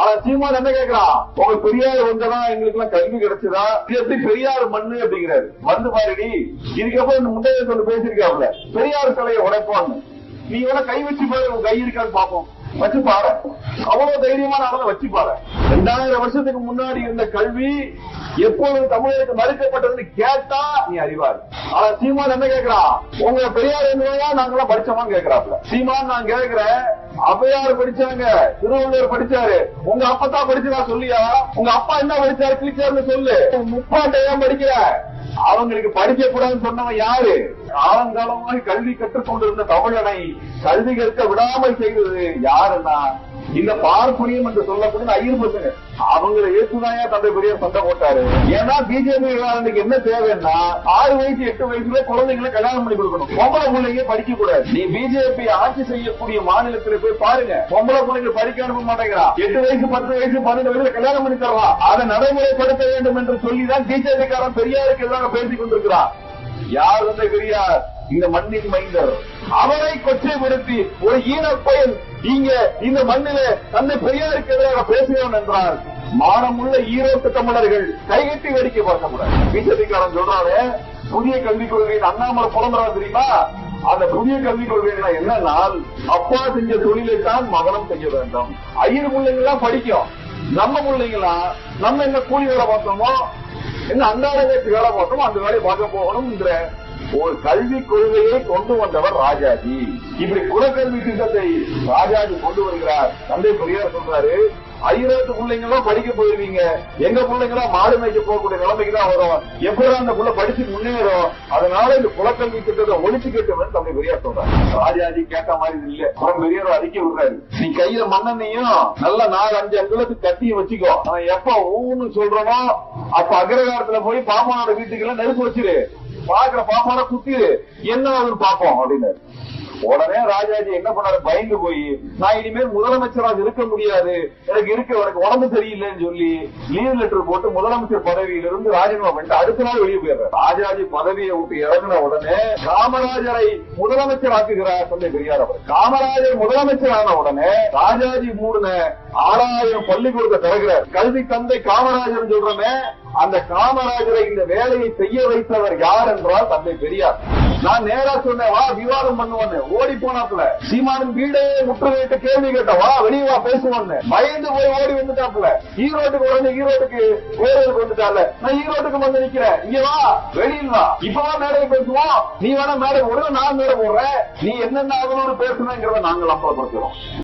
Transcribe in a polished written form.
ஆனா சீமான் என்ன கேக்குறான், உங்க பெரியார் வந்ததா எங்களுக்கு எல்லாம் கல்வி கிடைச்சதா, இது எப்படி பெரியார் மண்ணு அப்படிங்கிறாரு. வந்து பாருடி, இதுக்கப்புறம் இந்த முந்தைய சொல்லி பேசிருக்காப்ல, பெரியார் சிலையை உடைப்பான்னு. நீ வேணா கை வச்சு பாரு, உங்க கை இருக்கான்னு பாப்போம். வச்சு பாரு, அவ்வளவு தைரியமான ஆளை வச்சு பாரு. 2000 வருஷத்துக்கு முன்னாடி இருந்த கல்வி எப்பொழுது தமிழருக்கு மறுக்கப்பட்டதுன்னு கேட்டா நீ அறிவாரு. ஆனா சீமான் என்ன கேக்குறான், உங்க பெரியார் என்னையா நாங்கெல்லாம் படிச்சோமான்னு கேக்குறாப்ல. சீமான் நான் கேக்குறேன், அவையார் படிச்சாங்க, திருவள்ளுவர் படிச்சாரு, உங்க அப்பதான் படிச்சதா சொல்லியா? உங்க அப்பா என்ன படிச்சாரு கிழிச்சாருன்னு சொல்லு. முப்பாட்டை ஏன் படிக்கிற? அவங்களுக்கு படிக்க கூடாதுன்னு சொன்னவன் யாரு? காலங்காலமாக கல்வி கற்றுக்கொண்டிருந்த தமிழனை கல்வி கற்க விடாமல் செய்தது யாருன்னா இந்த பார்ப்பனியம் என்று சொல்லக்கூடிய ஐயர் பசங்க. அவங்களை ஏற்றுதாயா தந்தை பெரியார் சண்டை போட்டாரு. ஏன்னா பிஜேபி என்ன தேவைன்னா 6 வயசு 8 வயசுல குழந்தைங்களை கல்யாணம் பண்ணி கொடுக்கணும். பொம்பளை பிள்ளைங்க படிக்க கூடாது. நீ பிஜேபி ஆட்சி செய்யக்கூடிய மாநிலத்தில் போய் பாருங்க, பொம்பளை பிள்ளைங்க படிக்க அனுப்ப மாட்டேங்கிறான். 8 வயசு 10 வயசு 12 வயசுல கல்யாணம் பண்ணி தரலாம். அதை நடைமுறைப்படுத்த வேண்டும் என்று சொல்லிதான் பிஜேபி காரன் பெரியாருக்கு எதிராக பேசிக் கொண்டிருக்கிறார். யார் வந்த பெரியார்? இந்த மண்ணின் மைந்தர். அவரை கொச்சைப்படுத்தி ஒரு ஈனப்பயன் இங்க இந்த மண்ணில தன்னை பெரியாருக்கு எதிராக பேசுகிறான் என்றால் மானமுள்ள ஈரோட்டு தமிழர்கள் கைகட்டி வேடிக்கை பார்க்க கூடாது. பிஜேபிக்காரன் சொல்றாரு புதிய கல்விக் கொள்கையின் அண்ணாமலை புலம்புறாரு தெரியுமா? அந்த புதிய கல்விக் கொள்கை என்னன்னா, அப்பா செஞ்ச தொழிலை தான் மகனும் செய்ய வேண்டும். ஐயர் பிள்ளைங்களாம் படிக்கும், நம்ம பிள்ளைங்களா நம்ம என்ன கூலி வேலை பார்த்தோமோ, என்ன அன்றாட வேலை பார்த்தோமோ அந்த வேலையை பார்க்க போகணும் என்ற ஒரு கல்விக் கொள்கையை கொண்டு வந்தவர் ராஜாஜி. இப்படி குலக்கல்வி திட்டத்தை ராஜாஜி கொண்டு வருகிறார். தந்தை பெரியார் சொல்றாரு, ஐரோட்டு பிள்ளைங்களும் படிக்க போயிருவீங்க, எங்க பிள்ளைங்களா மாடு மேய்க்க போகக்கூடிய நிலைமைக்கு தான் வரும். எப்படா அந்த புள்ள படிச்சு முன்னேறும், அதனால இந்த குலக்கல்வி திட்டத்தை ஒழிச்சு கேட்டு தந்தை பெரியார் சொல்றாரு. ராஜாஜி கேட்ட மாதிரி இல்ல. அப்புறம் பெரியார் அறிக்கை விடுறாரு, நீ கையில மண்ணெண்ணையும் நல்ல 4-5 அங்குலத்துக்கு கட்டியும் வச்சுக்கோ. எப்ப ஊன்னு சொல்றனோ அப்ப அக்ரகாரத்துல போய் பாப்பானோட வீட்டுக்கெல்லாம் நெருப்பு வச்சிரு, பாக்குற பாப்பான குத்திரு, என்ன ஆகுதுன்னு பாப்போம் அப்படின்னு. உடனே ராஜாஜி என்ன பண்ணாரு, பயந்து போய் நான் இனிமேல் முதலமைச்சராக இருக்க முடியாது, எனக்கு உடம்பு சரியில்லைன்னு சொல்லி லீவ் லெட்டர் போட்டு முதலமைச்சர் பதவியிலிருந்து ராஜினாமா பண்ணிட்டு அடுத்த நாள் வெளியே போயிடுறாரு. ராஜாஜி பதவியை விட்டு இறங்கின உடனே காமராஜரை முதலமைச்சர் ஆக்குகிறார் தந்தை பெரியார் அவர். காமராஜர் முதலமைச்சர் ஆன உடனே ராஜாஜி மூடின 6000 பள்ளிக்கூடத்தை திறக்கிறார். கல்வி தந்தை காமராஜர் சொல்றமே, அந்த காமராஜரை இந்த வேலையை செய்ய வைத்தவர் யார் என்றால் தந்தை பெரியார். நான் நேரா சொன்னேன், வா விவாதம் பண்ணுவேன்னு. ஓடி போனாப்புல. சீமானின் வீடே முற்றுகையிட்டு கேள்வி கேட்ட, வா வெளியே வா பேசுவோன்னு. பயந்து போய் ஓடி வந்துட்டாப்புல. ஈரோட்டுக்கு உடனே ஈரோட்டுக்கு வேறதுக்கு வந்துட்டால, நான் ஈரோட்டுக்கு வந்து நிக்கிறேன், இங்க வா வெளியில் வா, இப்பவா மேடை பேசுவோம், நீ வேணா மேடை போடுற, நான் மேடை போடுறேன், நீ என்னென்ன ஆகணும்னு பேசணுங்கிறத நாங்கள் அம்பலப்படுத்துறோம்.